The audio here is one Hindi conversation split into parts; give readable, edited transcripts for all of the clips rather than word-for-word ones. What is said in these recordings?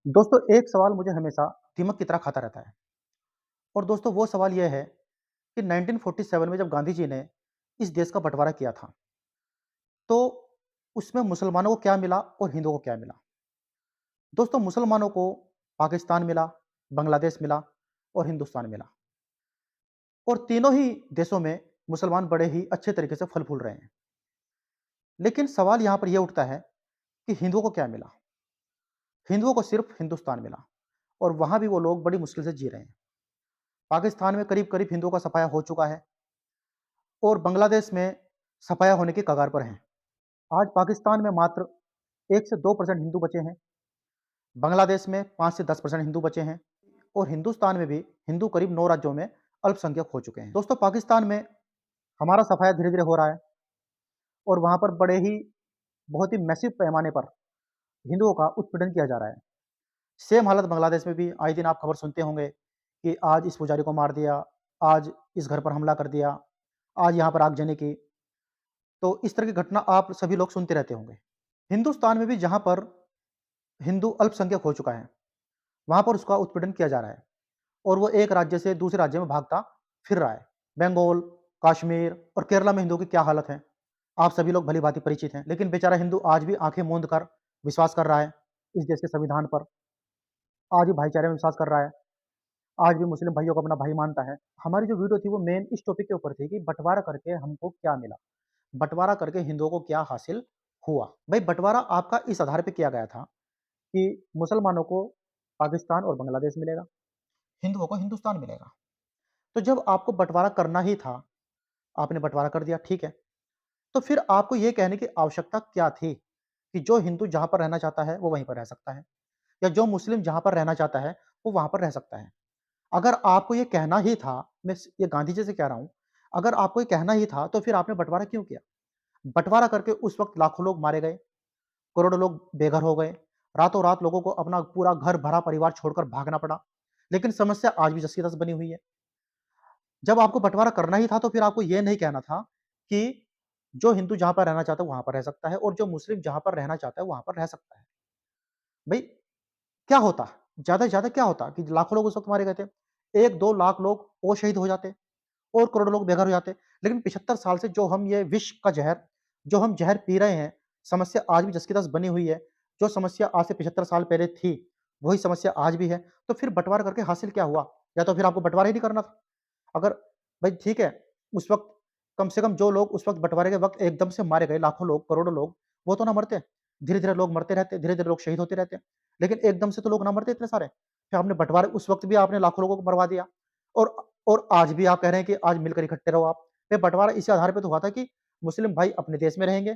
दोस्तों, एक सवाल मुझे हमेशा दीमक की तरह खाता रहता है और दोस्तों वो सवाल ये है कि 1947 में जब गांधी जी ने इस देश का बँटवारा किया था, तो उसमें मुसलमानों को क्या मिला और हिंदुओं को क्या मिला? दोस्तों, मुसलमानों को पाकिस्तान मिला, बांग्लादेश मिला और हिंदुस्तान मिला और तीनों ही देशों में मुसलमान बड़े ही अच्छे तरीके से फल-फूल रहे हैं। लेकिन सवाल यहाँ पर ये उठता है कि हिंदुओं को क्या मिला? हिंदुओं को सिर्फ़ हिंदुस्तान मिला और वहाँ भी वो लोग बड़ी मुश्किल से जी रहे हैं। पाकिस्तान में करीब-करीब हिंदुओं का सफाया हो चुका है और बांग्लादेश में सफाया होने की कगार पर हैं। आज पाकिस्तान में मात्र 1 से 2% हिंदू बचे हैं, बांग्लादेश में 5 से 10% हिंदू बचे हैं और हिंदुस्तान में भी हिंदू करीब 9 राज्यों में अल्पसंख्यक हो चुके हैं। दोस्तों, पाकिस्तान में हमारा सफाया धीरे-धीरे हो रहा है और वहाँ पर बड़े ही बहुत ही मैसिव पैमाने पर हिंदुओं का उत्पीड़न किया जा रहा है। सेम हालत बांग्लादेश में भी आए दिन आप खबर सुनते होंगे कि आज इस पुजारी को मार दिया, आज इस घर पर हमला कर दिया, आज यहाँ पर आगजनी की। तो इस तरह की घटना आप सभी लोग सुनते रहते होंगे। हिंदुस्तान में भी जहाँ पर हिंदू अल्पसंख्यक हो चुका है, वहाँ पर उसका उत्पीड़न किया जा रहा है और वो एक राज्य से दूसरे राज्य में भागता फिर रहा है। बंगाल, कश्मीर और केरला में हिंदुओं की क्या हालत है, आप सभी लोग भली-भाँति परिचित हैं। लेकिन बेचारा हिंदू आज भी आँखें मूंद कर विश्वास कर रहा है इस देश के संविधान पर, आज भी भाईचारे में विश्वास कर रहा है, आज भी मुस्लिम भाइयों को अपना भाई मानता है। हमारी जो वीडियो थी वो मेन इस टॉपिक के ऊपर थी कि बँटवारा करके हमको क्या मिला? बँटवारा करके हिंदुओं को क्या हासिल हुआ? भई बँटवारा आपका इस आधार पे किया गया था कि मुसलमानों को पाकिस्तान और बांग्लादेश मिलेगा, हिंदुओं को हिंदुस्तान मिलेगा। तो जब आपको बँटवारा करना ही था, आपने बँटवारा कर दिया, ठीक है। तो फिर आपको ये कहने की आवश्यकता क्या थी कि जो हिंदू जहाँ पर रहना चाहता है, वो वहीं पर रह सकता है या जो मुस्लिम जहाँ पर रहना चाहता है, वो वहाँ पर रह सकता है। अगर आपको ये कहना ही था, मैं स ये गांधी जी से कह रहा हूँ, अगर आपको ये कहना ही था, तो फिर आपने बँटवारा क्यों किया? बँटवारा करके उस वक़्त लाखों लोग मारे गए, करोड़ों लोग बेघर हो गए, रातों-रात लोगों को अपना पूरा घर-भरा परिवार छोड़कर भागना पड़ा। लेकिन समस्या आज भी जस की तस बनी हुई है। जब आपको बँटवारा करना ही था, तो फिर आपको ये नहीं कहना था कि जो हिंदू जहाँ पर रहना चाहता है, वहाँ पर रह सकता है और जो मुस्लिम जहाँ पर रहना चाहता है, वहाँ पर रह सकता है। भई क्या होता? ज़्यादा से ज़्यादा क्या होता कि लाखों लोग उस वक़्त मारे गए थे। 1-2 लाख लोग और शहीद हो जाते और करोड़ों लोग बेघर हो जाते। लेकिन 75 साल से जो हम ये विष का ज़हर जो हम ज़हर पी रहे हैं, समस्या आज भी जस की तस बनी हुई है। जो समस्या आज से 75 साल पहले थी, वही समस्या आज भी है। तो फिर बँटवारा करके हासिल क्या हुआ? या तो फिर आपको बँटवारा ही नहीं करना था। अगर भाई ठीक है, उस वक़्त कम से कम जो लोग उस वक़्त बँटवारे के वक़्त एकदम से मारे गए लाखों लोग, करोड़ों लोग, वो तो ना मरते। धीरे-धीरे लोग मरते रहते, धीरे-धीरे लोग शहीद होते रहते। लेकिन एकदम से तो लोग ना मरते इतने सारे। फिर आपने बँटवारे उस वक़्त भी आपने लाखों लोगों को मरवा दिया और आज भी आप कह रहे हैं कि आज मिलकर इकट्ठे रहो आप। ये बँटवारा इसी आधार पे तो हुआ था कि मुस्लिम भाई अपने देश में रहेंगे,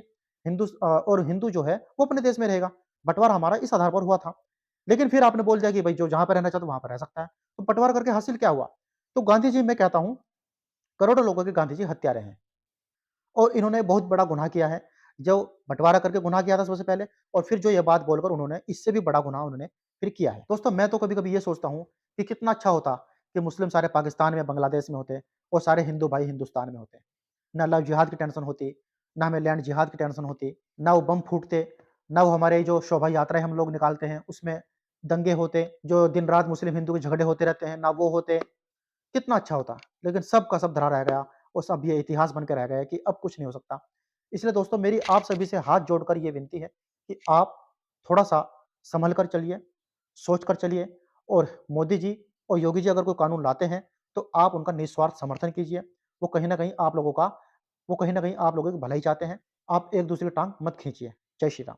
और हिंदू जो है वो अपने देश में रहेगा। बँटवारा हमारा इस आधार पर हुआ था। लेकिन फिर आपने बोल दिया कि भई जो जहाँ पे रहना चाहता है वहाँ पर रह सकता है। तो बँटवारा करके हासिल क्या हुआ? तो गांधी जी मैं कहता हूँ करोड़ों लोगों के गांधी जी हत्यारे हैं और इन्होंने बहुत बड़ा गुनाह किया है। जो बँटवारा करके गुनाह किया था सबसे पहले और फिर जो ये बात बोलकर उन्होंने इससे भी बड़ा गुनाह उन्होंने फिर किया है। दोस्तों, मैं तो कभी-कभी ये सोचता हूँ कि कितना अच्छा होता कि मुस्लिम सारे पाकिस्तान में, बांग्लादेश में होते और सारे हिंदू भाई हिंदुस्तान में होते। ना लव जिहाद की टेंशन होती, ना हमें लैंड जिहाद की टेंशन होती, ना वो बम फूटते, ना वो हमारे जो शोभा यात्राएँ हम लोग निकालते हैं उसमें दंगे होते, जो दिन-रात मुस्लिम हिंदू के झगड़े होते रहते हैं, ना वो होते। कितना अच्छा होता, लेकिन सब का सब धरा रह गया और सब ये इतिहास बन के रह गया कि अब कुछ नहीं हो सकता। इसलिए दोस्तों मेरी आप सभी से हाथ जोड़कर ये विनती है कि आप थोड़ा-सा सँभल कर चलिए, सोच कर चलिए और मोदी जी और योगी जी अगर कोई कानून लाते हैं, तो आप उनका निस्वार्थ समर्थन कीजिए। वो कहीं न कहीं आप लोगों का वो कहीं न कहीं आप लोगों की भलाई चाहते हैं। आप एक-दूसरे की टाँग मत खींचिए। जय श्री राम।